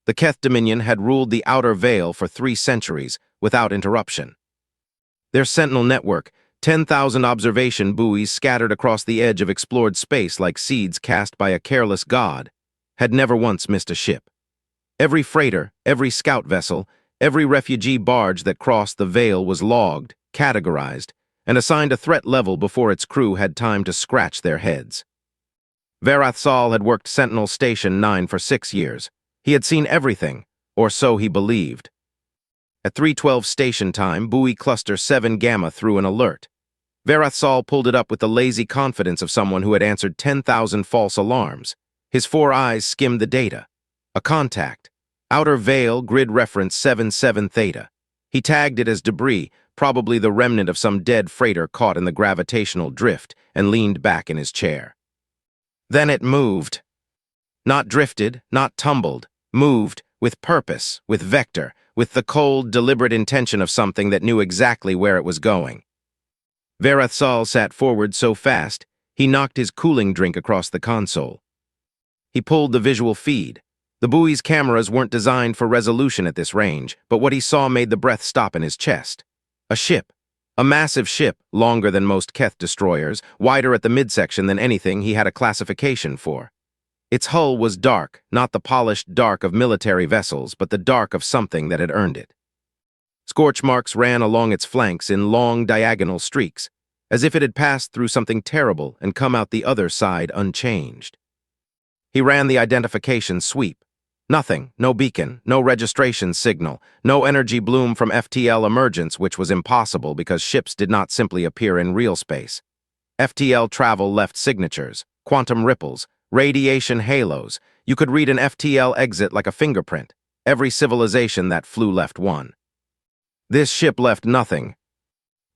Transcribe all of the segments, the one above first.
The Keth Dominion had ruled the Outer Veil for 3 centuries, without interruption. Their sentinel network, 10,000 observation buoys scattered across the edge of explored space like seeds cast by a careless god, had never once missed a ship. Every freighter, every scout vessel, every refugee barge that crossed the Veil was logged, categorized, and assigned a threat level before its crew had time to scratch their heads. Varathsal had worked Sentinel Station 9 for 6 years. He had seen everything, or so he believed. At 3:12 station time, buoy cluster 7 Gamma threw an alert. Varathsal pulled it up with the lazy confidence of someone who had answered 10,000 false alarms. His 4 eyes skimmed the data. A contact. Outer Veil grid reference 77 Theta. He tagged it as debris, probably the remnant of some dead freighter caught in the gravitational drift, and leaned back in his chair. Then it moved. Not drifted, not tumbled. Moved, with purpose, with vector, with the cold, deliberate intention of something that knew exactly where it was going. Varathsal sat forward so fast, he knocked his cooling drink across the console. He pulled the visual feed. The buoy's cameras weren't designed for resolution at this range, but what he saw made the breath stop in his chest. A ship. A massive ship, longer than most Keth destroyers, wider at the midsection than anything he had a classification for. Its hull was dark, not the polished dark of military vessels, but the dark of something that had earned it. Scorch marks ran along its flanks in long diagonal streaks, as if it had passed through something terrible and come out the other side unchanged. He ran the identification sweep. Nothing, no beacon, no registration signal, no energy bloom from FTL emergence, which was impossible because ships did not simply appear in real space. FTL travel left signatures, quantum ripples, radiation halos. You could read an FTL exit like a fingerprint. Every civilization that flew left one. This ship left nothing.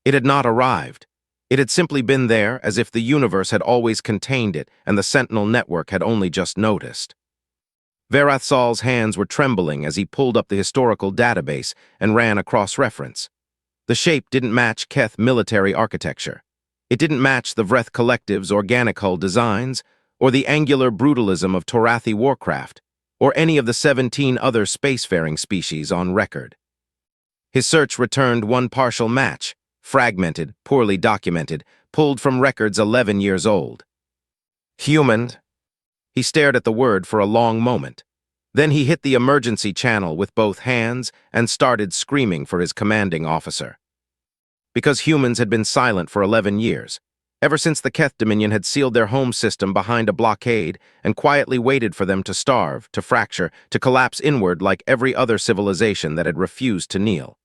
It had not arrived. It had simply been there as if the universe had always contained it and the Sentinel network had only just noticed. Varathsal's hands were trembling as he pulled up the historical database and ran a cross-reference. The shape didn't match Keth military architecture. It didn't match the Vreth Collective's organic hull designs, or the angular brutalism of Torathi warcraft, or any of the 17 other spacefaring species on record. His search returned one partial match, fragmented, poorly documented, pulled from records 11 years old. Human. He stared at the word for a long moment. Then he hit the emergency channel with both hands and started screaming for his commanding officer. Because humans had been silent for 11 years, ever since the Keth Dominion had sealed their home system behind a blockade and quietly waited for them to starve, to fracture, to collapse inward like every other civilization that had refused to kneel.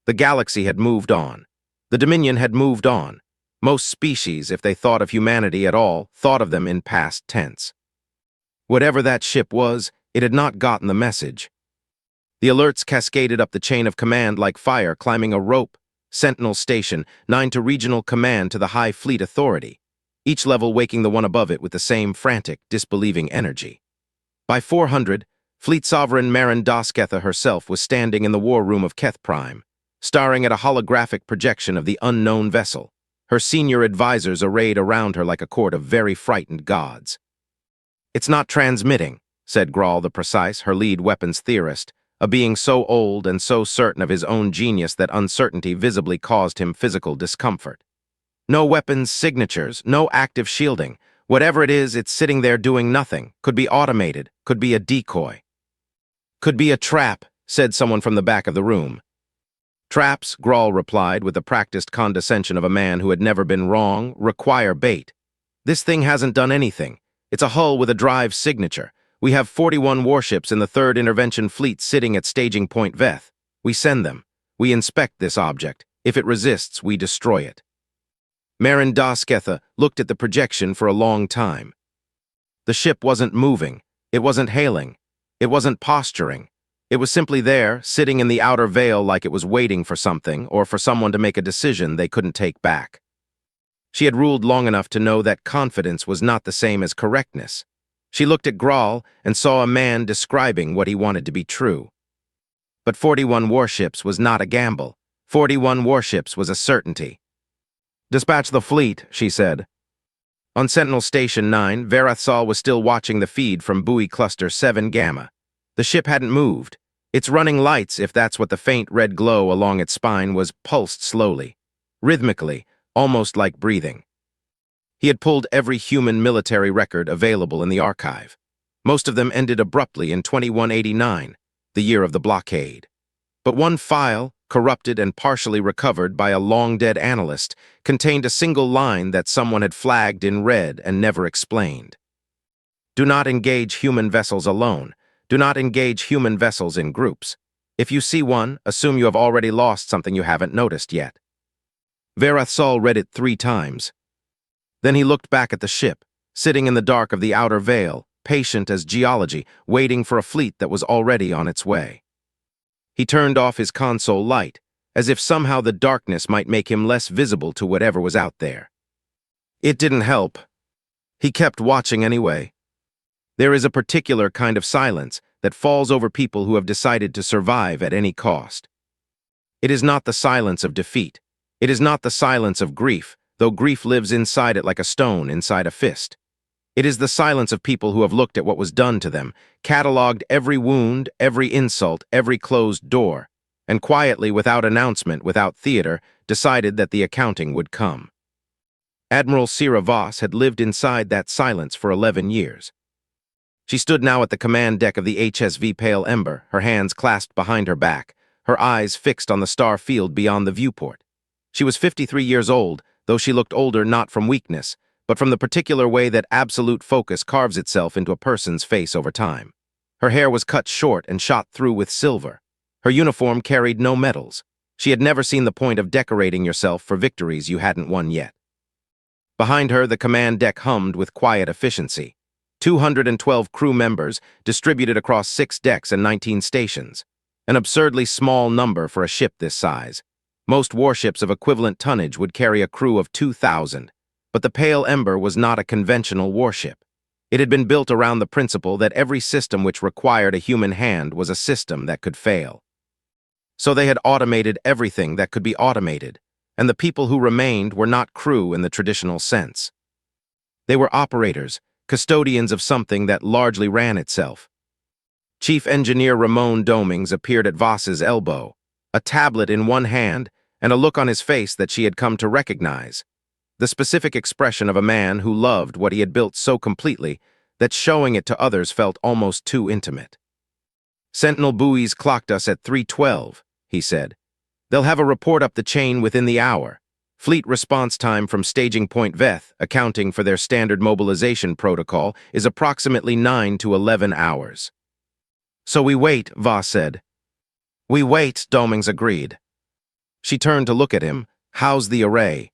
The galaxy had moved on. The Dominion had moved on. Most species, if they thought of humanity at all, thought of them in past tense. Whatever that ship was, it had not gotten the message. The alerts cascaded up the chain of command like fire climbing a rope. Sentinel Station, 9 to Regional Command to the High Fleet Authority, each level waking the one above it with the same frantic, disbelieving energy. By 400, Fleet Sovereign Marin Dasketha herself was standing in the war room of Keth Prime, staring at a holographic projection of the unknown vessel, her senior advisors arrayed around her like a court of very frightened gods. "It's not transmitting," said Grawl the Precise, her lead weapons theorist, a being so old and so certain of his own genius that uncertainty visibly caused him physical discomfort. "No weapons signatures, no active shielding. Whatever it is, it's sitting there doing nothing. Could be automated, could be a decoy." "Could be a trap," said someone from the back of the room. "Traps," Grawl replied with the practiced condescension of a man who had never been wrong, require bait. "This thing hasn't done anything. It's a hull with a drive signature. We have 41 warships in the 3rd Intervention Fleet sitting at Staging Point Veth. We send them. We inspect this object. If it resists, we destroy it." Marin Dasketha looked at the projection for a long time. The ship wasn't moving. It wasn't hailing. It wasn't posturing. It was simply there, sitting in the Outer Veil like it was waiting for something or for someone to make a decision they couldn't take back. She had ruled long enough to know that confidence was not the same as correctness. She looked at Grawl and saw a man describing what he wanted to be true. But 41 warships was not a gamble. 41 warships was a certainty. "Dispatch the fleet," she said. On Sentinel Station 9, Varathsal was still watching the feed from buoy cluster 7 Gamma. The ship hadn't moved. Its running lights, if that's what the faint red glow along its spine was, pulsed slowly, rhythmically, almost like breathing. He had pulled every human military record available in the archive. Most of them ended abruptly in 2189, the year of the blockade. But one file, corrupted and partially recovered by a long-dead analyst, contained a single line that someone had flagged in red and never explained. Do not engage human vessels alone. Do not engage human vessels in groups. If you see one, assume you have already lost something you haven't noticed yet. Verathsal read it 3 times. Then he looked back at the ship, sitting in the dark of the outer veil, patient as geology, waiting for a fleet that was already on its way. He turned off his console light, as if somehow the darkness might make him less visible to whatever was out there. It didn't help. He kept watching anyway. There is a particular kind of silence that falls over people who have decided to survive at any cost. It is not the silence of defeat. It is not the silence of grief, though grief lives inside it like a stone inside a fist. It is the silence of people who have looked at what was done to them, catalogued every wound, every insult, every closed door, and quietly, without announcement, without theater, decided that the accounting would come. Admiral Sira Voss had lived inside that silence for 11 years. She stood now at the command deck of the HSV Pale Ember, her hands clasped behind her back, her eyes fixed on the star field beyond the viewport. She was 53 years old, though she looked older not from weakness, but from the particular way that absolute focus carves itself into a person's face over time. Her hair was cut short and shot through with silver. Her uniform carried no medals. She had never seen the point of decorating yourself for victories you hadn't won yet. Behind her, the command deck hummed with quiet efficiency. 212 crew members distributed across 6 decks and 19 stations. An absurdly small number for a ship this size. Most warships of equivalent tonnage would carry a crew of 2,000, but the Pale Ember was not a conventional warship. It had been built around the principle that every system which required a human hand was a system that could fail. So they had automated everything that could be automated, and the people who remained were not crew in the traditional sense. They were operators, custodians of something that largely ran itself. Chief Engineer Ramon Domings appeared at Voss's elbow, a tablet in one hand and a look on his face that she had come to recognize, the specific expression of a man who loved what he had built so completely that showing it to others felt almost too intimate. Sentinel buoys clocked us at 3:12, he said. They'll have a report up the chain within the hour. Fleet response time from staging point Veth, accounting for their standard mobilization protocol, is approximately 9 to 11 hours. So we wait, Voss said. We wait, Domings agreed. She turned to look at him. How's the array?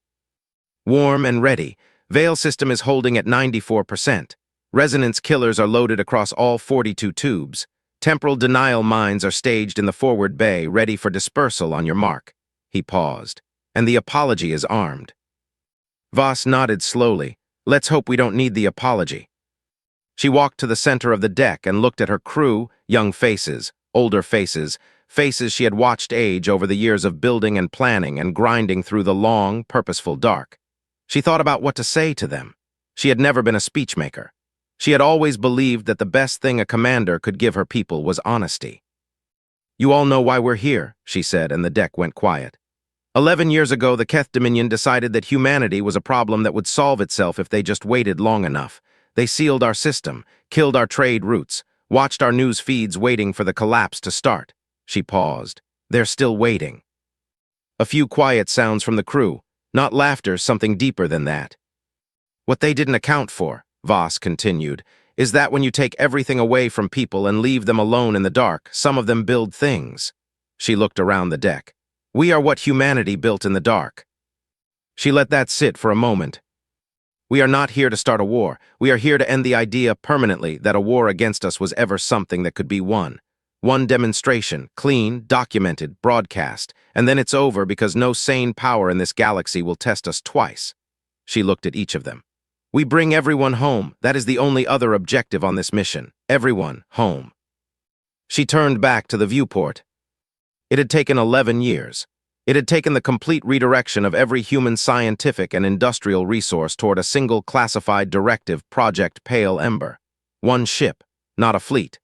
Warm and ready. Veil system is holding at 94%. Resonance killers are loaded across all 42 tubes. Temporal denial mines are staged in the forward bay, ready for dispersal on your mark. He paused. And the apology is armed. Voss nodded slowly. Let's hope we don't need the apology. She walked to the center of the deck and looked at her crew, young faces, older faces, faces she had watched age over the years of building and planning and grinding through the long, purposeful dark. She thought about what to say to them. She had never been a speechmaker. She had always believed that the best thing a commander could give her people was honesty. You all know why we're here, she said, and the deck went quiet. 11 years ago, the Keth Dominion decided that humanity was a problem that would solve itself if they just waited long enough. They sealed our system, killed our trade routes, watched our news feeds waiting for the collapse to start. She paused. They're still waiting. A few quiet sounds from the crew, not laughter, something deeper than that. What they didn't account for, Voss continued, is that when you take everything away from people and leave them alone in the dark, some of them build things. She looked around the deck. We are what humanity built in the dark. She let that sit for a moment. We are not here to start a war. We are here to end the idea permanently that a war against us was ever something that could be won. One demonstration, clean, documented, broadcast, and then it's over because no sane power in this galaxy will test us twice. She looked at each of them. We bring everyone home. That is the only other objective on this mission. Everyone home. She turned back to the viewport. It had taken 11 years. It had taken the complete redirection of every human scientific and industrial resource toward a single classified directive, Project Pale Ember. One ship, not a fleet.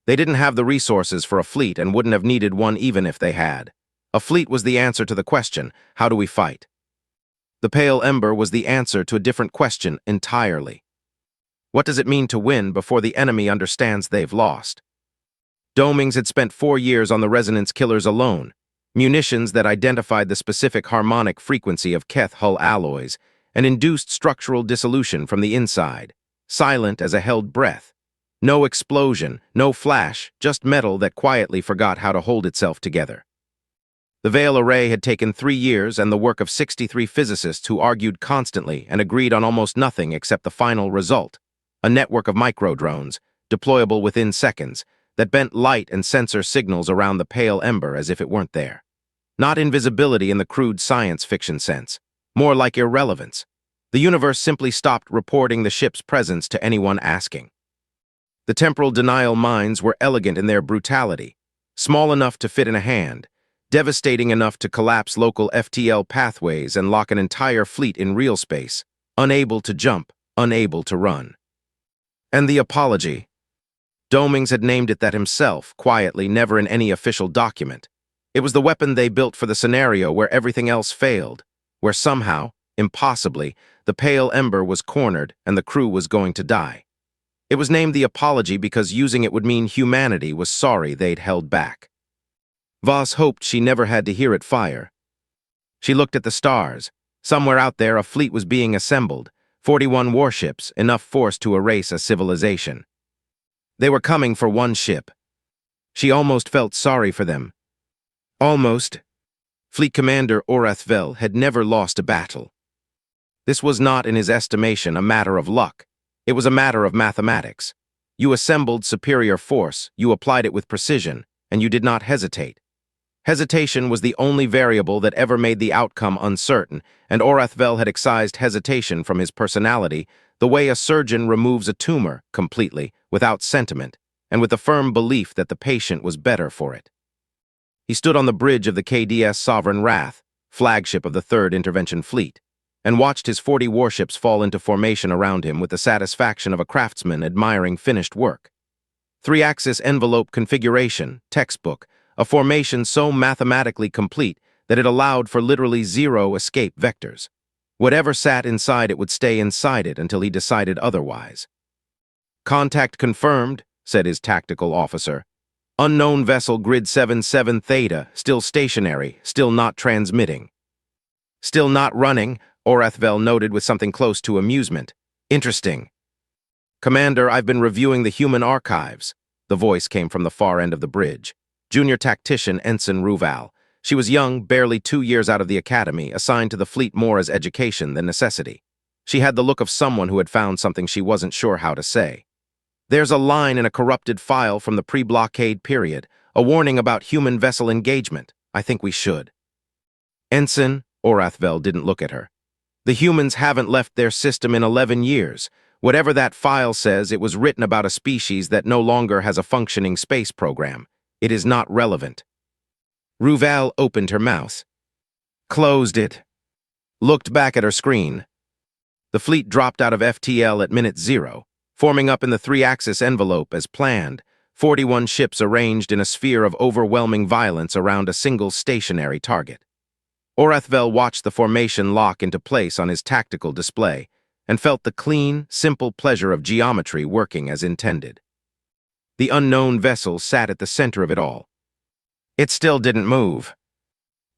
They didn't have the resources for a fleet and wouldn't have needed one even if they had. A fleet was the answer to the question, how do we fight? The pale ember was the answer to a different question entirely. What does it mean to win before the enemy understands they've lost? Domings had spent 4 years on the resonance killers alone, munitions that identified the specific harmonic frequency of Keth hull alloys and induced structural dissolution from the inside, silent as a held breath. No explosion, no flash, just metal that quietly forgot how to hold itself together. The Veil array had taken 3 years and the work of 63 physicists who argued constantly and agreed on almost nothing except the final result, a network of microdrones, deployable within seconds, that bent light and sensor signals around the pale ember as if it weren't there. Not invisibility in the crude science fiction sense, more like irrelevance. The universe simply stopped reporting the ship's presence to anyone asking. The temporal denial mines were elegant in their brutality, small enough to fit in a hand, devastating enough to collapse local FTL pathways and lock an entire fleet in real space, unable to jump, unable to run. And the apology. Domings had named it that himself, quietly, never in any official document. It was the weapon they built for the scenario where everything else failed, where somehow, impossibly, the pale ember was cornered and the crew was going to die. It was named the apology because using it would mean humanity was sorry they'd held back. Voss hoped she never had to hear it fire. She looked at the stars. Somewhere out there a fleet was being assembled, 41 warships, enough force to erase a civilization. They were coming for one ship. She almost felt sorry for them. Almost. Fleet Commander Orathvel had never lost a battle. This was not, in his estimation, a matter of luck. It was a matter of mathematics. You assembled superior force, you applied it with precision, and you did not hesitate. Hesitation was the only variable that ever made the outcome uncertain, and Orathvel had excised hesitation from his personality the way a surgeon removes a tumor completely, without sentiment, and with the firm belief that the patient was better for it. He stood on the bridge of the KDS Sovereign Wrath, flagship of the 3rd Intervention Fleet, and watched his 40 warships fall into formation around him with the satisfaction of a craftsman admiring finished work. 3-axis envelope configuration, textbook, a formation so mathematically complete that it allowed for literally 0 escape vectors. Whatever sat inside it would stay inside it until he decided otherwise. Contact confirmed, said his tactical officer. Unknown vessel grid 77 Theta, still stationary, still not transmitting. Still not running, Orathvel noted with something close to amusement. Interesting. Commander, I've been reviewing the human archives. The voice came from the far end of the bridge. Junior tactician Ensign Ruval. She was young, barely 2 years out of the academy, assigned to the fleet more as education than necessity. She had the look of someone who had found something she wasn't sure how to say. There's a line in a corrupted file from the pre-blockade period, a warning about human vessel engagement. I think we should. Ensign, Orathvel didn't look at her. The humans haven't left their system in 11 years. Whatever that file says, it was written about a species that no longer has a functioning space program. It is not relevant. Ruval opened her mouth. Closed it. Looked back at her screen. The fleet dropped out of FTL at minute 0, forming up in the 3-axis envelope as planned, 41 ships arranged in a sphere of overwhelming violence around a single stationary target. Orathvel watched the formation lock into place on his tactical display and felt the clean, simple pleasure of geometry working as intended. The unknown vessel sat at the center of it all. It still didn't move.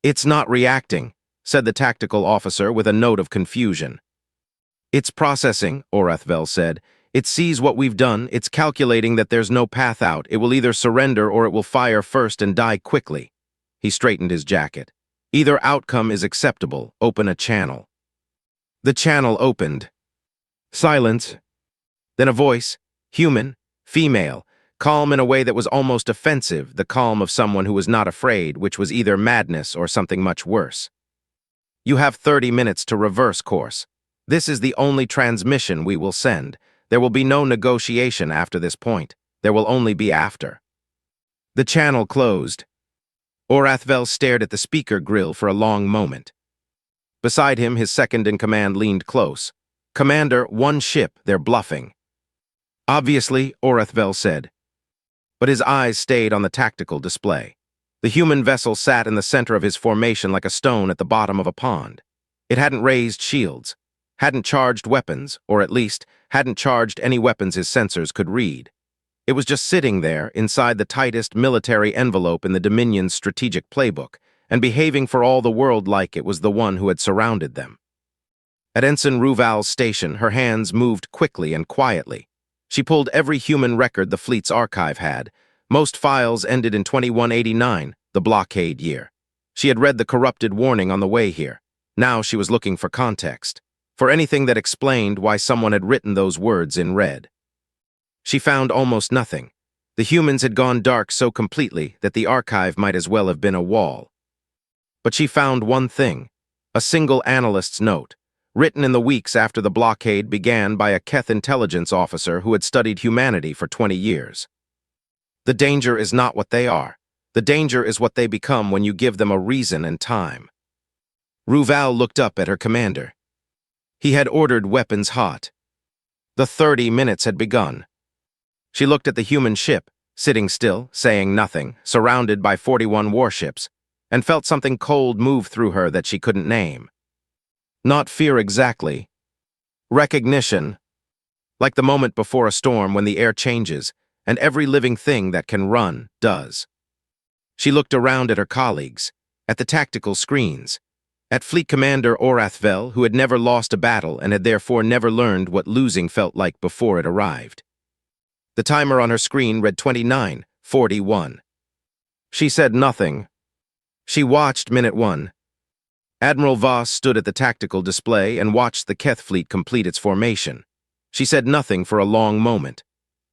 It's not reacting, said the tactical officer with a note of confusion. It's processing, Orathvel said. It sees what we've done, it's calculating that there's no path out. It will either surrender or it will fire first and die quickly. He straightened his jacket. Either outcome is acceptable. Open a channel. The channel opened. Silence. Then a voice, human, female, calm in a way that was almost offensive, the calm of someone who was not afraid, which was either madness or something much worse. You have 30 minutes to reverse course. This is the only transmission we will send. There will be no negotiation after this point. There will only be after. The channel closed. Orathvel stared at the speaker grill for a long moment. Beside him, his second-in-command leaned close. Commander, one ship, they're bluffing. Obviously, Orathvel said. but his eyes stayed on the tactical display. The human vessel sat in the center of his formation like a stone at the bottom of a pond. It hadn't raised shields, hadn't charged weapons, or at least hadn't charged any weapons his sensors could read. It was just sitting there inside the tightest military envelope in the Dominion's strategic playbook, and behaving for all the world like it was the one who had surrounded them. At Ensign Ruval's station, her hands moved quickly and quietly. She pulled every human record the fleet's archive had. Most files ended in 2189, the blockade year. She had read the corrupted warning on the way here. Now she was looking for context, for anything that explained why someone had written those words in red. She found almost nothing. The humans had gone dark so completely that the archive might as well have been a wall. But she found one thing, a single analyst's note, written in the weeks after the blockade began by a Keth intelligence officer who had studied humanity for 20 years. The danger is not what they are. The danger is what they become when you give them a reason and time. Ruval looked up at her commander. He had ordered weapons hot. The 30 minutes had begun. She looked at the human ship, sitting still, saying nothing, surrounded by 41 warships, and felt something cold move through her that she couldn't name. Not fear exactly. Recognition. Like the moment before a storm when the air changes, and every living thing that can run does. She looked around at her colleagues, at the tactical screens, at Fleet Commander Orathvel, who had never lost a battle and had therefore never learned what losing felt like before it arrived. The timer on her screen read 29:41. She said nothing. She watched minute 1. Admiral Voss stood at the tactical display and watched the Keth fleet complete its formation. She said nothing for a long moment.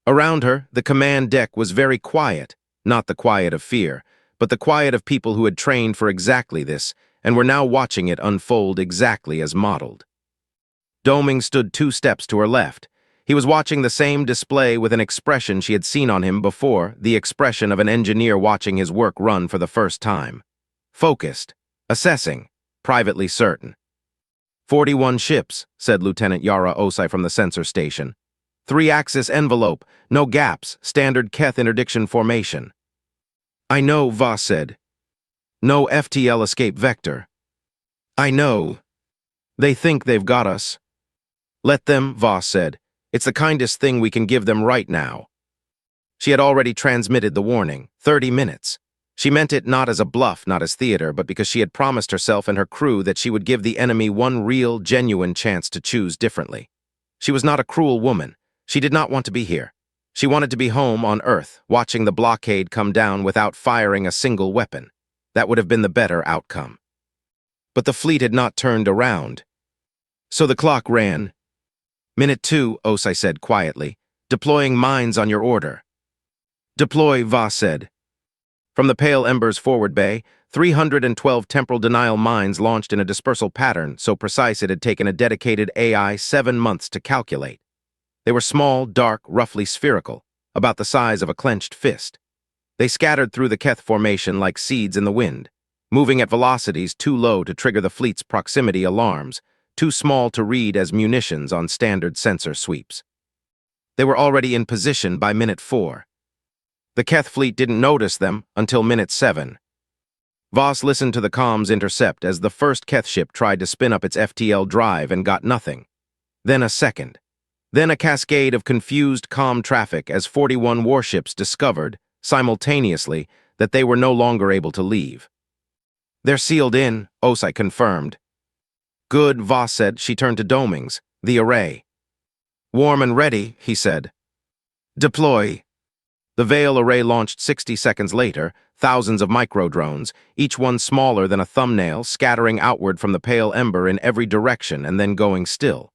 Around her, the command deck was very quiet, not the quiet of fear, but the quiet of people who had trained for exactly this and were now watching it unfold exactly as modeled. Doming stood 2 steps to her left. He was watching the same display with an expression she had seen on him before, the expression of an engineer watching his work run for the first time. Focused, assessing, privately certain. 41 ships, said Lieutenant Yara Osai from the sensor station. 3-axis envelope, no gaps, standard Keth interdiction formation. I know, Voss said. No FTL escape vector. I know. They think they've got us. Let them, Voss said. It's the kindest thing we can give them right now. She had already transmitted the warning, 30 minutes. She meant it not as a bluff, not as theater, but because she had promised herself and her crew that she would give the enemy one real, genuine chance to choose differently. She was not a cruel woman. She did not want to be here. She wanted to be home on Earth, watching the blockade come down without firing a single weapon. That would have been the better outcome. But the fleet had not turned around. So the clock ran. Minute 2, Osai said quietly. Deploying mines on your order. Deploy, Voss said. From the Pale Ember's forward bay, 312 temporal denial mines launched in a dispersal pattern so precise it had taken a dedicated AI 7 months to calculate. They were small, dark, roughly spherical, about the size of a clenched fist. They scattered through the Keth formation like seeds in the wind, moving at velocities too low to trigger the fleet's proximity alarms, too small to read as munitions on standard sensor sweeps. They were already in position by minute 4. The Keth fleet didn't notice them until minute 7. Voss listened to the comms intercept as the first Keth ship tried to spin up its FTL drive and got nothing. Then a second. Then a cascade of confused comm traffic as 41 warships discovered, simultaneously, that they were no longer able to leave. They're sealed in, Osai confirmed. Good, Voss said. She turned to Domings, the array. Warm and ready, he said. Deploy. The Veil array launched 60 seconds later, thousands of micro-drones, each one smaller than a thumbnail, scattering outward from the Pale Ember in every direction and then going still.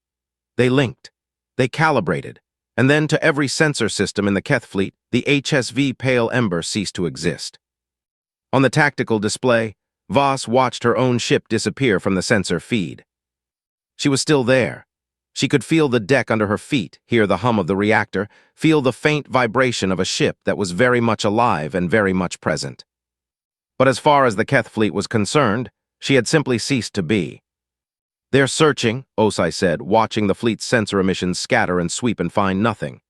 They linked. They calibrated. And then to every sensor system in the Keth fleet, the HSV Pale Ember ceased to exist. On the tactical display, Voss watched her own ship disappear from the sensor feed. She was still there. She could feel the deck under her feet, hear the hum of the reactor, feel the faint vibration of a ship that was very much alive and very much present. But as far as the Keth fleet was concerned, she had simply ceased to be. They're searching, Osai said, watching the fleet's sensor emissions scatter and sweep and find nothing.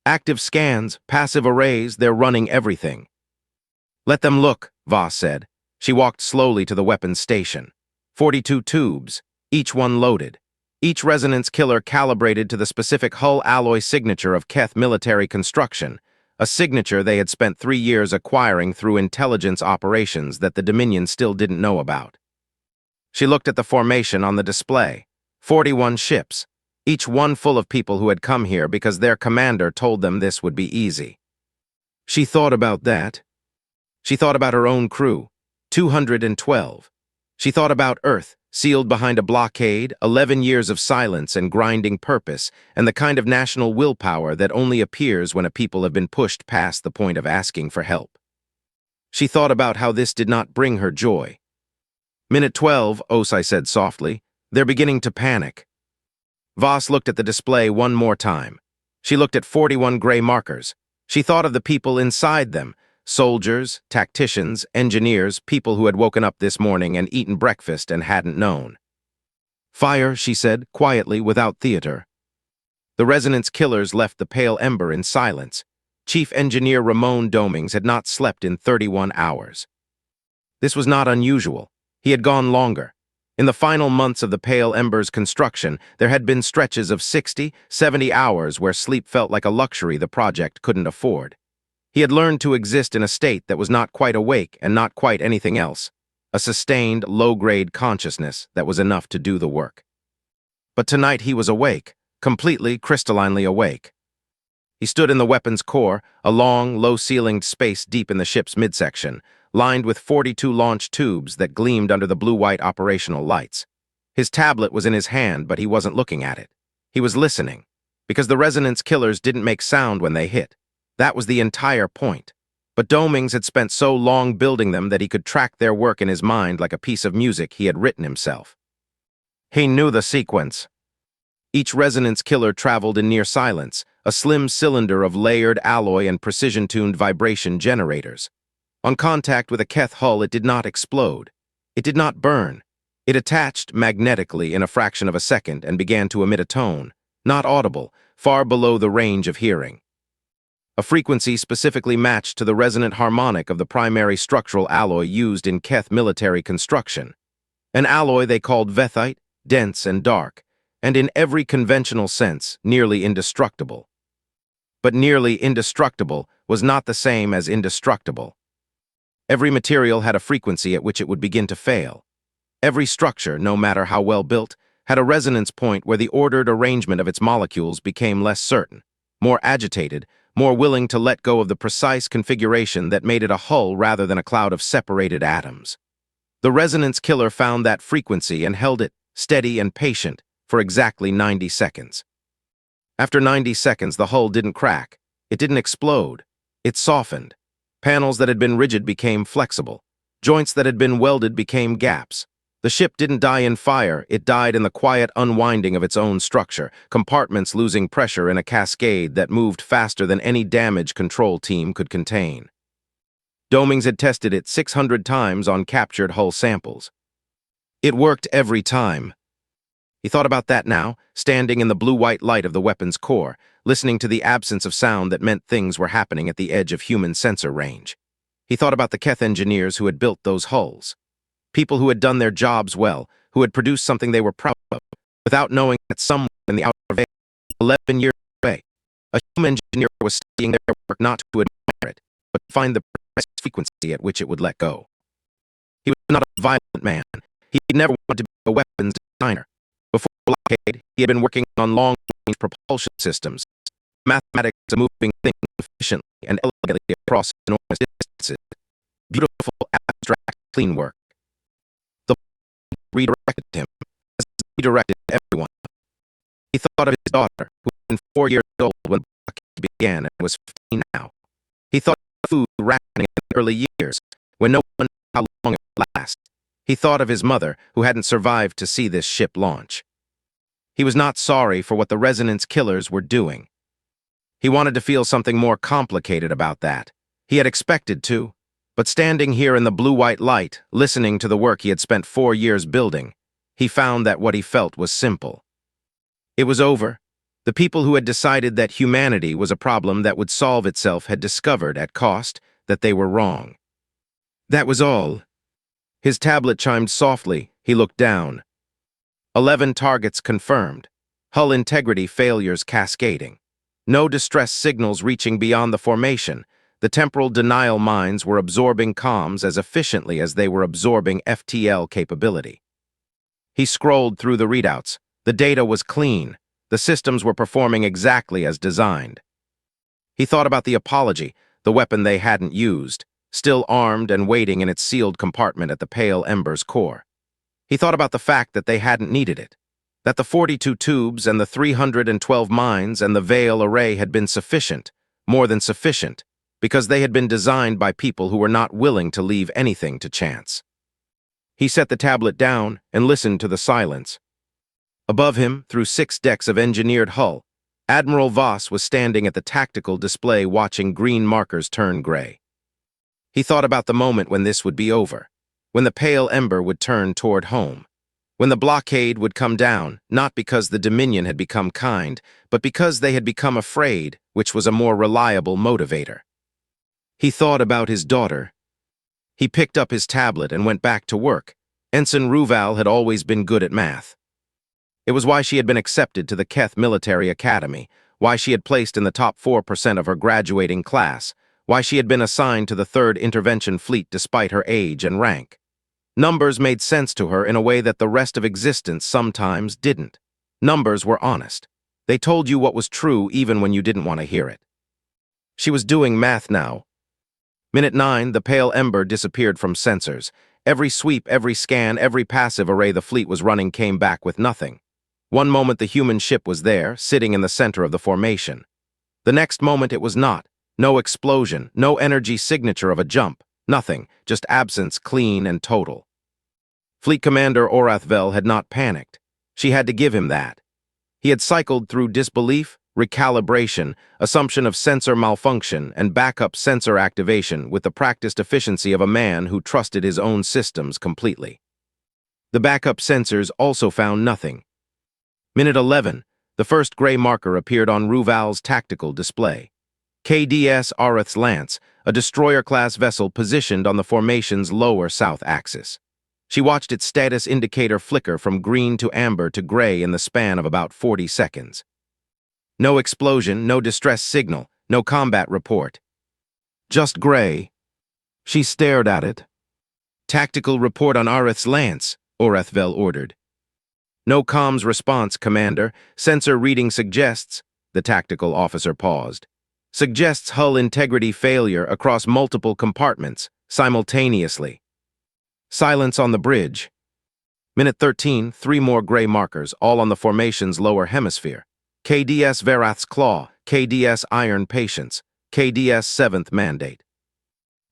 Active scans, passive arrays, they're running everything. Let them look, Voss said. She walked slowly to the weapons station. 42 tubes, each one loaded. Each resonance killer calibrated to the specific hull alloy signature of Keth military construction, a signature they had spent 3 years acquiring through intelligence operations that the Dominion still didn't know about. She looked at the formation on the display. 41 ships, each one full of people who had come here because their commander told them this would be easy. She thought about that. She thought about her own crew, 212. She thought about Earth, sealed behind a blockade, 11 years of silence and grinding purpose, and the kind of national willpower that only appears when a people have been pushed past the point of asking for help. She thought about how this did not bring her joy. Minute 12, Osai said softly. They're beginning to panic. Voss looked at the display one more time. She looked at 41 gray markers. She thought of the people inside them, soldiers, tacticians, engineers, people who had woken up this morning and eaten breakfast and hadn't known. Fire, she said, quietly, without theater. The resonance killers left the pale ember in silence. Chief Engineer Ramon Domings had not slept in 31 hours. This was not unusual. He had gone longer. In the final months of the pale ember's construction, there had been stretches of 60, 70 hours where sleep felt like a luxury the project couldn't afford. He had learned to exist in a state that was not quite awake and not quite anything else, a sustained, low-grade consciousness that was enough to do the work. But tonight he was awake, completely, crystallinely awake. He stood in the weapons core, a long, low-ceilinged space deep in the ship's midsection, lined with 42 launch tubes that gleamed under the blue-white operational lights. His tablet was in his hand, but he wasn't looking at it. He was listening, because the resonance killers didn't make sound when they hit. That was the entire point. But Domings had spent so long building them that he could track their work in his mind like a piece of music he had written himself. He knew the sequence. Each resonance killer traveled in near silence, a slim cylinder of layered alloy and precision-tuned vibration generators. On contact with a Keth hull, it did not explode. It did not burn. It attached magnetically in a fraction of a second and began to emit a tone, not audible, far below the range of hearing. A frequency specifically matched to the resonant harmonic of the primary structural alloy used in Keth military construction. An alloy they called vethite, dense and dark, and in every conventional sense, nearly indestructible. But nearly indestructible was not the same as indestructible. Every material had a frequency at which it would begin to fail. Every structure, no matter how well built, had a resonance point where the ordered arrangement of its molecules became less certain, more agitated, more willing to let go of the precise configuration that made it a hull rather than a cloud of separated atoms. The resonance killer found that frequency and held it, steady and patient, for exactly 90 seconds. After 90 seconds, the hull didn't crack. It didn't explode. It softened. Panels that had been rigid became flexible. Joints that had been welded became gaps. The ship didn't die in fire, it died in the quiet unwinding of its own structure, compartments losing pressure in a cascade that moved faster than any damage control team could contain. Domings had tested it 600 times on captured hull samples. It worked every time. He thought about that now, standing in the blue-white light of the weapon's core, listening to the absence of sound that meant things were happening at the edge of human sensor range. He thought about the Keth engineers who had built those hulls. People who had done their jobs well, who had produced something they were proud of, without knowing that someone in the outer veil, 11 years away, a human engineer was studying their work not to admire it, but to find the precise frequency at which it would let go. He was not a violent man. He never wanted to be a weapons designer. Before the blockade, he had been working on long-range propulsion systems, mathematics of moving things efficiently and elegantly across enormous distances. Beautiful, abstract, clean work. The redirected him, as he redirected everyone. He thought of his daughter, who had been 4 years old when the blockade began and was 15 now. He thought of food rationing in the early years, when no one knew how long it would last. He thought of his mother, who hadn't survived to see this ship launch. He was not sorry for what the resonance killers were doing. He wanted to feel something more complicated about that. He had expected to, but standing here in the blue-white light, listening to the work he had spent 4 years building, he found that what he felt was simple. It was over. The people who had decided that humanity was a problem that would solve itself had discovered, at cost, that they were wrong. That was all. His tablet chimed softly. He looked down. 11 targets confirmed. Hull integrity failures cascading. No distress signals reaching beyond the formation. The temporal denial mines were absorbing comms as efficiently as they were absorbing FTL capability. He scrolled through the readouts. The data was clean. The systems were performing exactly as designed. He thought about the apology, the weapon they hadn't used, still armed and waiting in its sealed compartment at the pale ember's core. He thought about the fact that they hadn't needed it, that the 42 tubes and the 312 mines and the Veil array had been sufficient, more than sufficient, because they had been designed by people who were not willing to leave anything to chance. He set the tablet down and listened to the silence. Above him, through 6 decks of engineered hull, Admiral Voss was standing at the tactical display watching green markers turn gray. He thought about the moment when this would be over, when the pale ember would turn toward home, when the blockade would come down, not because the Dominion had become kind, but because they had become afraid, which was a more reliable motivator. He thought about his daughter. He picked up his tablet and went back to work. Ensign Ruval had always been good at math. It was why she had been accepted to the Keth Military Academy, why she had placed in the top 4% of her graduating class, why she had been assigned to the 3rd Intervention Fleet despite her age and rank. Numbers made sense to her in a way that the rest of existence sometimes didn't. Numbers were honest. They told you what was true even when you didn't want to hear it. She was doing math now. Minute 9, the pale ember disappeared from sensors. Every sweep, every scan, every passive array the fleet was running came back with nothing. One moment the human ship was there, sitting in the center of the formation. The next moment it was not. No explosion, no energy signature of a jump, nothing, just absence clean and total. Fleet Commander Orathvel had not panicked. She had to give him that. He had cycled through disbelief, recalibration, assumption of sensor malfunction, and backup sensor activation with the practiced efficiency of a man who trusted his own systems completely. The backup sensors also found nothing. Minute 11, the first gray marker appeared on Ruval's tactical display. KDS Areth's Lance, a destroyer-class vessel positioned on the formation's lower south axis. She watched its status indicator flicker from green to amber to gray in the span of about 40 seconds. No explosion, no distress signal, no combat report. Just gray. She stared at it. Tactical report on Areth's Lance, Orathvel ordered. No comms response, Commander. Sensor reading suggests, the tactical officer paused. Suggests hull integrity failure across multiple compartments, simultaneously. Silence on the bridge. Minute 13, 3 more gray markers, all on the formation's lower hemisphere. KDS Verath's Claw, KDS Iron Patience, KDS 7th Mandate.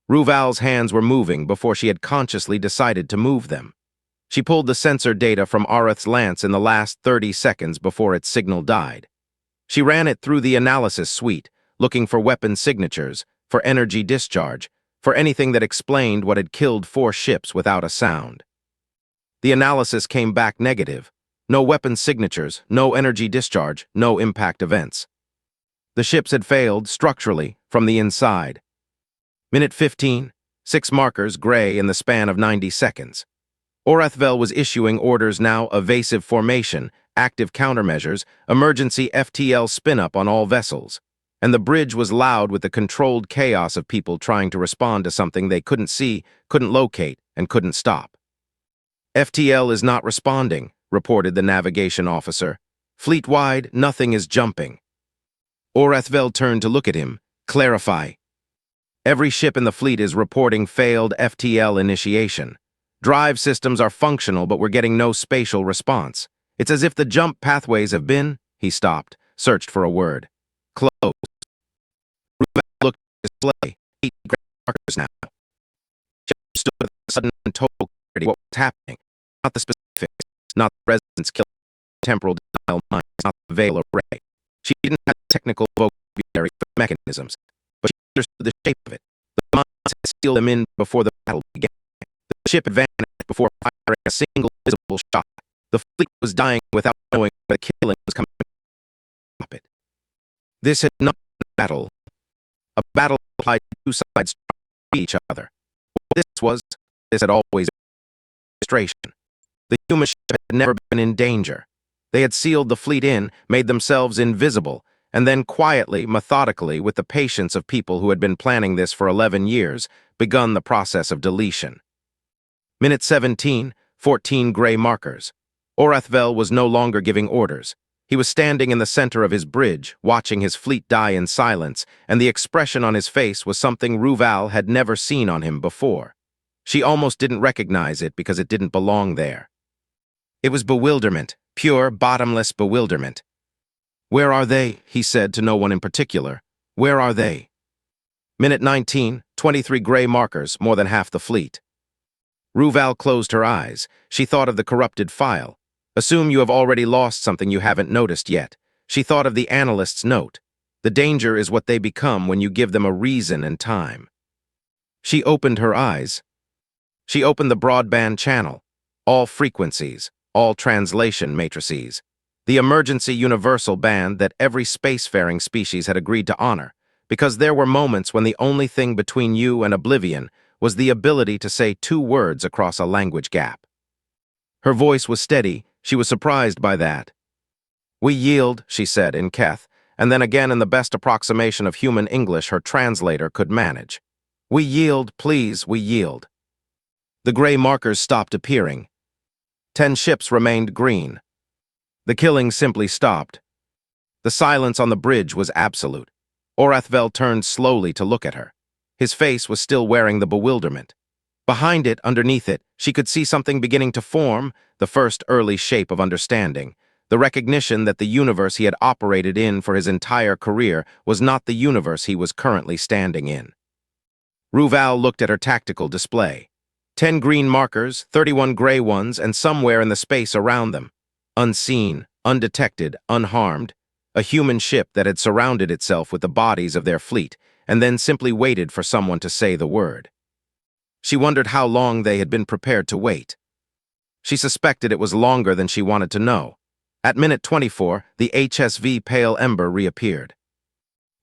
Ruval's hands were moving before she had consciously decided to move them. She pulled the sensor data from Areth's Lance in the last 30 seconds before its signal died. She ran it through the analysis suite, looking for weapon signatures, for energy discharge, for anything that explained what had killed 4 ships without a sound. The analysis came back negative. No weapon signatures, no energy discharge, no impact events. The ships had failed, structurally, from the inside. Minute 15, 6 markers gray in the span of 90 seconds. Orathvel was issuing orders now: evasive formation, active countermeasures, emergency FTL spin-up on all vessels. And the bridge was loud with the controlled chaos of people trying to respond to something they couldn't see, couldn't locate, and couldn't stop. FTL is not responding, reported the navigation officer. Fleet-wide, nothing is jumping. Orathvel turned to look at him. Clarify. Every ship in the fleet is reporting failed FTL initiation. Drive systems are functional, but we're getting no spatial response. It's as if the jump pathways have been... He stopped, searched for a word. Closed. Ruval looked at the display. 8 gray markers now. She understood with a sudden and total clarity what was happening. Not the specifics, not the residence killing, temporal denial minds, not the veil array. She didn't have technical vocabulary for mechanisms, but she understood the shape of it. The minds had sealed them in before the battle began. The ship had vanished before firing a single visible shot. The fleet was dying without knowing where the killing was coming from. This had not been a battle implied two sides trying to each other. What this had always been frustration. The human ship had never been in danger. They had sealed the fleet in, made themselves invisible, and then quietly, methodically, with the patience of people who had been planning this for 11 years, begun the process of deletion. Minute 17, 14 gray markers. Orathvel was no longer giving orders. He was standing in the center of his bridge, watching his fleet die in silence, and the expression on his face was something Ruval had never seen on him before. She almost didn't recognize it because it didn't belong there. It was bewilderment, pure, bottomless bewilderment. "Where are they?" he said to no one in particular. "Where are they?" Minute 19, 23 gray markers, more than half the fleet. Ruval closed her eyes. She thought of the corrupted file. Assume you have already lost something you haven't noticed yet. She thought of the analyst's note. The danger is what they become when you give them a reason and time. She opened her eyes. She opened the broadband channel. All frequencies, all translation matrices. The emergency universal band that every spacefaring species had agreed to honor, because there were moments when the only thing between you and oblivion was the ability to say 2 words across a language gap. Her voice was steady. She was surprised by that. "We yield," she said in Keth, and then again in the best approximation of human English her translator could manage. "We yield, please, we yield." The gray markers stopped appearing. 10 ships remained green. The killing simply stopped. The silence on the bridge was absolute. Orathvel turned slowly to look at her. His face was still wearing the bewilderment. Behind it, underneath it, she could see something beginning to form, the first early shape of understanding, the recognition that the universe he had operated in for his entire career was not the universe he was currently standing in. Ruval looked at her tactical display. 10 green markers, 31 gray ones, and somewhere in the space around them, unseen, undetected, unharmed, a human ship that had surrounded itself with the bodies of their fleet and then simply waited for someone to say the word. She wondered how long they had been prepared to wait. She suspected it was longer than she wanted to know. At minute 24, the HSV Pale Ember reappeared.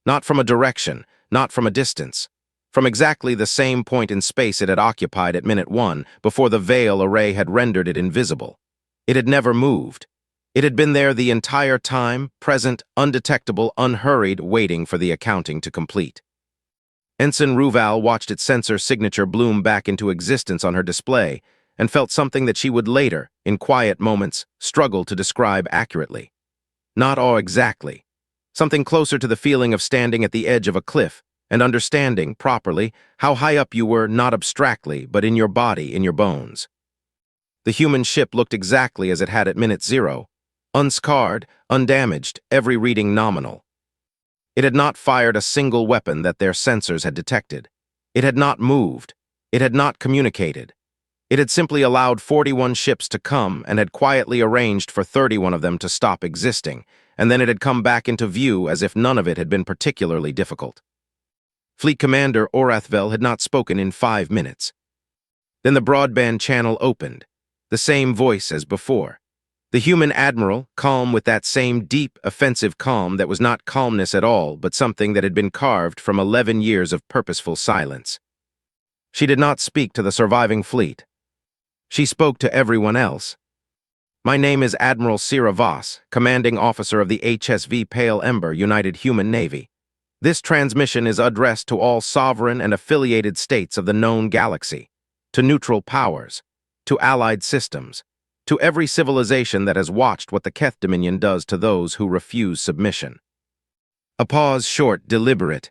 Not from a direction, not from a distance. From exactly the same point in space it had occupied at minute 1, before the veil array had rendered it invisible. It had never moved. It had been there the entire time, present, undetectable, unhurried, waiting for the accounting to complete. Ensign Ruval watched its sensor signature bloom back into existence on her display and felt something that she would later, in quiet moments, struggle to describe accurately. Not awe exactly. Something closer to the feeling of standing at the edge of a cliff and understanding, properly, how high up you were, not abstractly, but in your body, in your bones. The human ship looked exactly as it had at minute 0, unscarred, undamaged, every reading nominal. It had not fired a single weapon that their sensors had detected. It had not moved. It had not communicated. It had simply allowed 41 ships to come and had quietly arranged for 31 of them to stop existing, and then it had come back into view as if none of it had been particularly difficult. Fleet Commander Orathvel had not spoken in 5 minutes. Then the broadband channel opened, the same voice as before. The human admiral, calm with that same deep, offensive calm that was not calmness at all, but something that had been carved from 11 years of purposeful silence. She did not speak to the surviving fleet. She spoke to everyone else. "My name is Admiral Sira Voss, commanding officer of the HSV Pale Ember United Human Navy. This transmission is addressed to all sovereign and affiliated states of the known galaxy, to neutral powers, to allied systems, to every civilization that has watched what the Keth Dominion does to those who refuse submission." A pause, short, deliberate.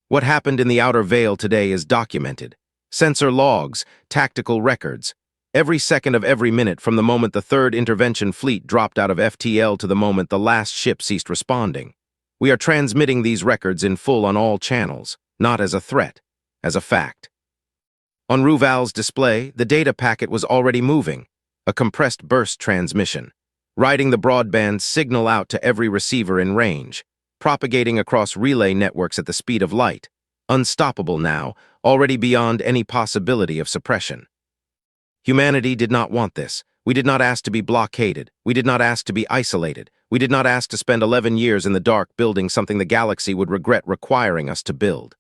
What happened in the outer veil today is documented. Sensor logs, tactical records. Every second of every minute from the moment the 3rd Intervention Fleet dropped out of FTL to the moment the last ship ceased responding. We are transmitting these records in full on all channels, not as a threat, as a fact. On Ruval's display, the data packet was already moving, a compressed burst transmission, riding the broadband signal out to every receiver in range, propagating across relay networks at the speed of light, unstoppable now, already beyond any possibility of suppression. Humanity did not want this. We did not ask to be blockaded. We did not ask to be isolated. We did not ask to spend 11 years in the dark building something the galaxy would regret requiring us to build.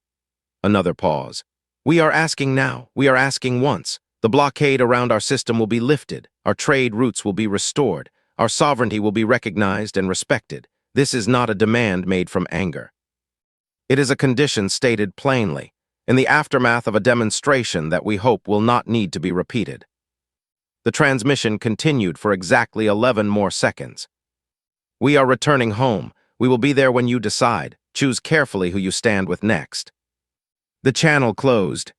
Another pause. We are asking now. We are asking once. The blockade around our system will be lifted. Our trade routes will be restored. Our sovereignty will be recognized and respected. This is not a demand made from anger. It is a condition stated plainly, in the aftermath of a demonstration that we hope will not need to be repeated. The transmission continued for exactly 11 more seconds. We are returning home. We will be there when you decide. Choose carefully who you stand with next. The channel closed.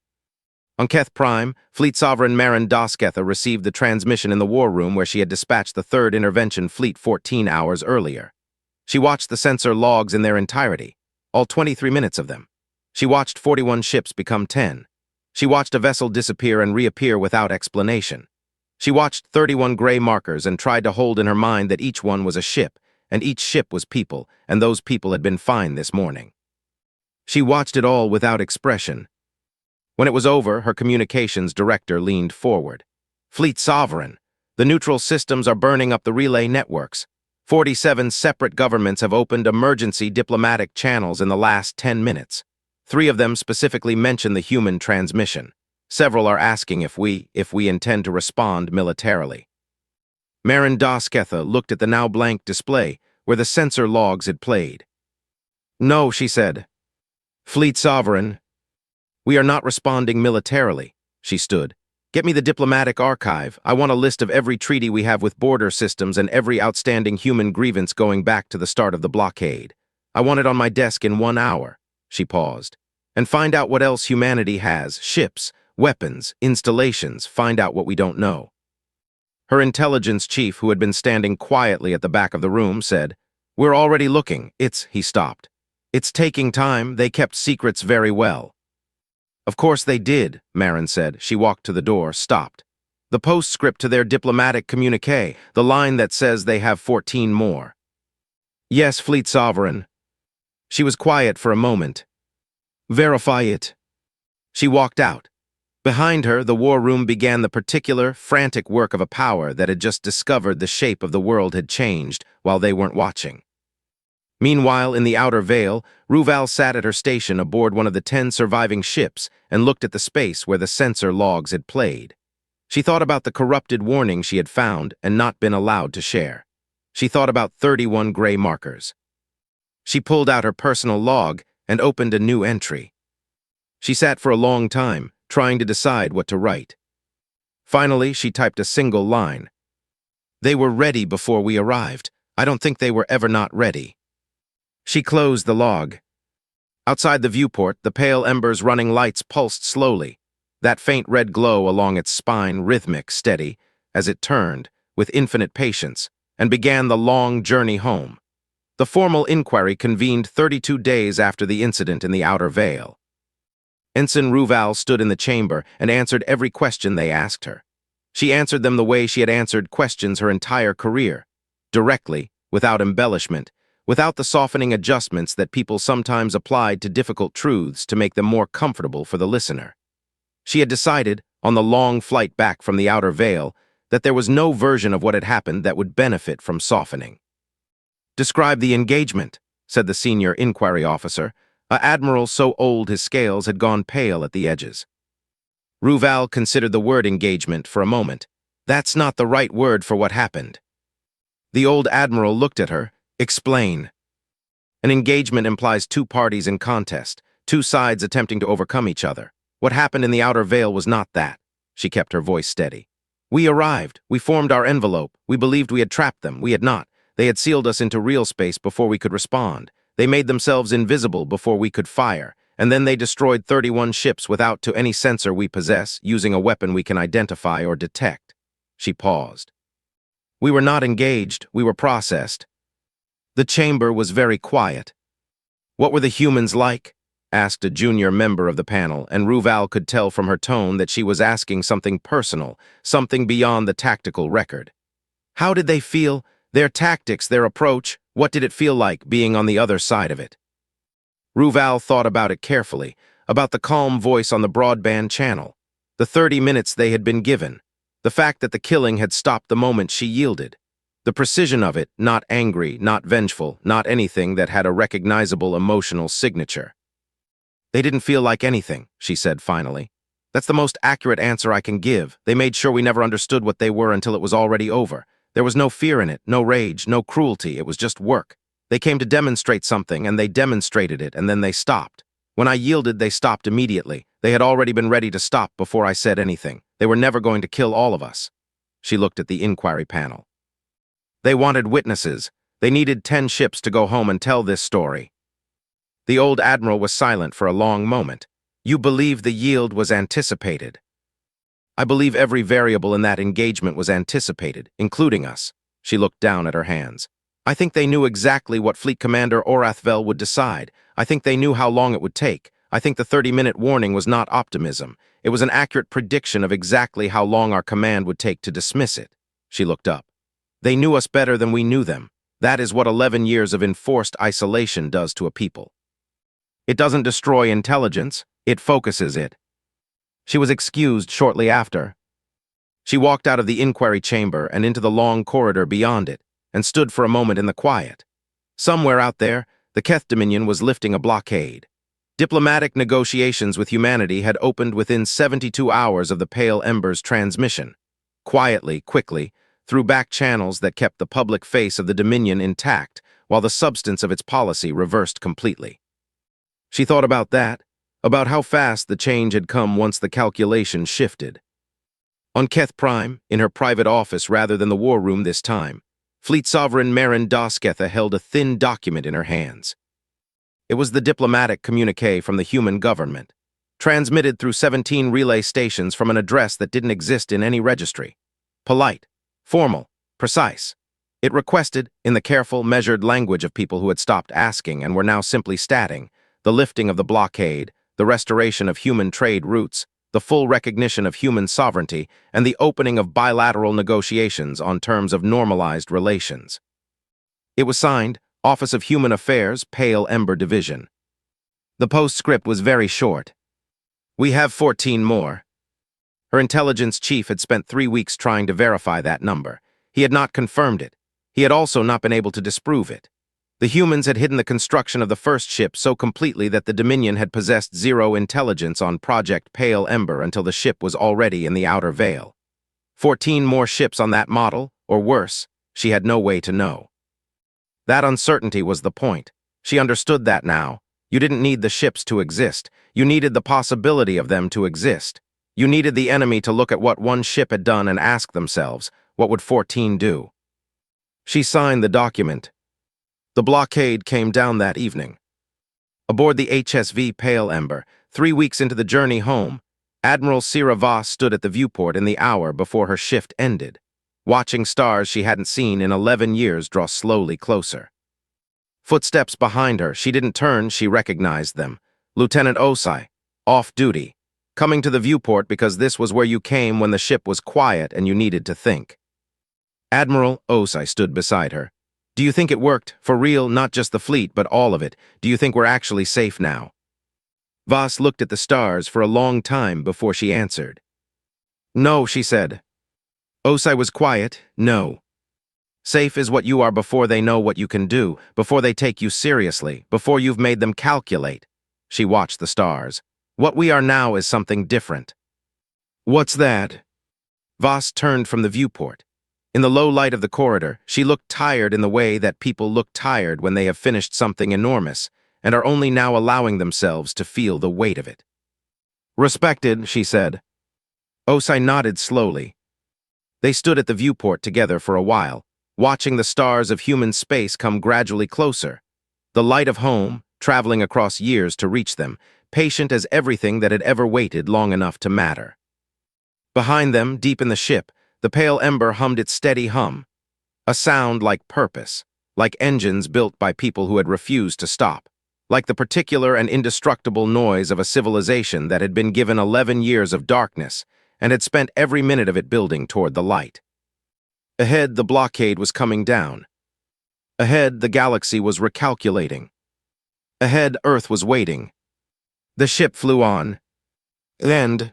On Keth Prime, Fleet Sovereign Marin Dosketha received the transmission in the war room where she had dispatched the 3rd Intervention Fleet 14 hours earlier. She watched the sensor logs in their entirety, all 23 minutes of them. She watched 41 ships become 10. She watched a vessel disappear and reappear without explanation. She watched 31 gray markers and tried to hold in her mind that each one was a ship, and each ship was people, and those people had been fine this morning. She watched it all without expression. When it was over, her communications director leaned forward. Fleet Sovereign, the neutral systems are burning up the relay networks. 47 separate governments have opened emergency diplomatic channels in the last 10 minutes. 3 of them specifically mention the human transmission. Several are asking if we intend to respond militarily. Marin Dosketha looked at the now blank display where the sensor logs had played. No, she said. Fleet Sovereign, we are not responding militarily. She stood. Get me the diplomatic archive. I want a list of every treaty we have with border systems and every outstanding human grievance going back to the start of the blockade. I want it on my desk in 1 hour. She paused. And find out what else humanity has, ships, weapons, installations, find out what we don't know. Her intelligence chief, who had been standing quietly at the back of the room, said, We're already looking. He stopped. It's taking time. They kept secrets very well. Of course they did, Marin said. She walked to the door, stopped. The postscript to their diplomatic communiqué, the line that says they have 14 more. Yes, Fleet Sovereign. She was quiet for a moment. Verify it. She walked out. Behind her, the war room began the particular, frantic work of a power that had just discovered the shape of the world had changed while they weren't watching. Meanwhile, in the outer veil, Ruval sat at her station aboard one of the 10 surviving ships and looked at the space where the sensor logs had played. She thought about the corrupted warning she had found and not been allowed to share. She thought about 31 gray markers. She pulled out her personal log and opened a new entry. She sat for a long time, trying to decide what to write. Finally, she typed a single line. They were ready before we arrived. I don't think they were ever not ready. She closed the log. Outside the viewport, the pale embers running lights pulsed slowly, that faint red glow along its spine rhythmic, steady, as it turned, with infinite patience, and began the long journey home. The formal inquiry convened 32 days after the incident in the outer veil. Ensign Ruval stood in the chamber and answered every question they asked her. She answered them the way she had answered questions her entire career, directly, without embellishment, without the softening adjustments that people sometimes applied to difficult truths to make them more comfortable for the listener. She had decided, on the long flight back from the outer veil, that there was no version of what had happened that would benefit from softening. Describe the engagement, said the senior inquiry officer, a admiral so old his scales had gone pale at the edges. Ruval considered the word engagement for a moment. That's not the right word for what happened. The old admiral looked at her. Explain. An engagement implies 2 parties in contest, 2 sides attempting to overcome each other. What happened in the outer veil was not that. She kept her voice steady. We arrived. We formed our envelope. We believed we had trapped them. We had not. They had sealed us into real space before we could respond. They made themselves invisible before we could fire, and then they destroyed 31 ships without to any sensor we possess, using a weapon we can identify or detect. She paused. We were not engaged. We were processed. The chamber was very quiet. What were the humans like? Asked a junior member of the panel, and Ruval could tell from her tone that she was asking something personal, something beyond the tactical record. How did they feel? Their tactics, their approach, what did it feel like being on the other side of it? Ruval thought about it carefully, about the calm voice on the broadband channel, the 30 minutes they had been given, The fact that the killing had stopped the moment she yielded. The precision of it, not angry, not vengeful, not anything that had a recognizable emotional signature. They didn't feel like anything, she said finally. That's the most accurate answer I can give. They made sure we never understood what they were until it was already over. There was no fear in it, no rage, no cruelty. It was just work. They came to demonstrate something, and they demonstrated it, and then they stopped. When I yielded, they stopped immediately. They had already been ready to stop before I said anything. They were never going to kill all of us. She looked at the inquiry panel. They wanted witnesses. They needed 10 ships to go home and tell this story. The old admiral was silent for a long moment. You believe the yield was anticipated. I believe every variable in that engagement was anticipated, including us. She looked down at her hands. I think they knew exactly what Fleet Commander Orathvel would decide. I think they knew how long it would take. I think the 30-minute warning was not optimism. It was an accurate prediction of exactly how long our command would take to dismiss it. She looked up. They knew us better than we knew them. That is what 11 years of enforced isolation does to a people. It doesn't destroy intelligence, it focuses it. She was excused shortly after. She walked out of the inquiry chamber and into the long corridor beyond it, and stood for a moment in the quiet. Somewhere out there, the Keth Dominion was lifting a blockade. Diplomatic negotiations with humanity had opened within 72 hours of the Pale Ember's transmission. Quietly, quickly, through back channels that kept the public face of the Dominion intact, while the substance of its policy reversed completely. She thought about that, about how fast the change had come once the calculation shifted. On Keth Prime, in her private office rather than the war room this time, Fleet Sovereign Marin Dasketha held a thin document in her hands. It was the diplomatic communique from the human government, transmitted through 17 relay stations from an address that didn't exist in any registry. Polite, formal, precise. It requested, in the careful, measured language of people who had stopped asking and were now simply statting, the lifting of the blockade, the restoration of human trade routes, the full recognition of human sovereignty, and the opening of bilateral negotiations on terms of normalized relations. It was signed, Office of Human Affairs, Pale Ember Division. The postscript was very short. We have 14 more. Her intelligence chief had spent 3 weeks trying to verify that number. He had not confirmed it. He had also not been able to disprove it. The humans had hidden the construction of the first ship so completely that the Dominion had possessed zero intelligence on Project Pale Ember until the ship was already in the outer veil. 14 more ships on that model, or worse, she had no way to know. That uncertainty was the point. She understood that now. You didn't need the ships to exist. You needed the possibility of them to exist. You needed the enemy to look at what one ship had done and ask themselves, what would 14 do? She signed the document. The blockade came down that evening. Aboard the HSV Pale Ember, 3 weeks into the journey home, Admiral Sira Voss stood at the viewport in the hour before her shift ended, watching stars she hadn't seen in 11 years draw slowly closer. Footsteps behind her, she didn't turn, she recognized them. Lieutenant Osai, off duty, coming to the viewport because this was where you came when the ship was quiet and you needed to think. Admiral Osai stood beside her. Do you think it worked? For real, not just the fleet, but all of it. Do you think we're actually safe now? Voss looked at the stars for a long time before she answered. No, she said. Osai was quiet. No. Safe is what you are before they know what you can do, before they take you seriously, before you've made them calculate. She watched the stars. What we are now is something different. What's that? Voss turned from the viewport. In the low light of the corridor, she looked tired in the way that people look tired when they have finished something enormous and are only now allowing themselves to feel the weight of it. Respected, she said. Osai nodded slowly. They stood at the viewport together for a while, watching the stars of human space come gradually closer, the light of home, traveling across years to reach them, patient as everything that had ever waited long enough to matter. Behind them, deep in the ship, the Pale Ember hummed its steady hum, a sound like purpose, like engines built by people who had refused to stop, like the particular and indestructible noise of a civilization that had been given 11 years of darkness and had spent every minute of it building toward the light. Ahead, the blockade was coming down. Ahead, the galaxy was recalculating. Ahead, Earth was waiting. The ship flew on. And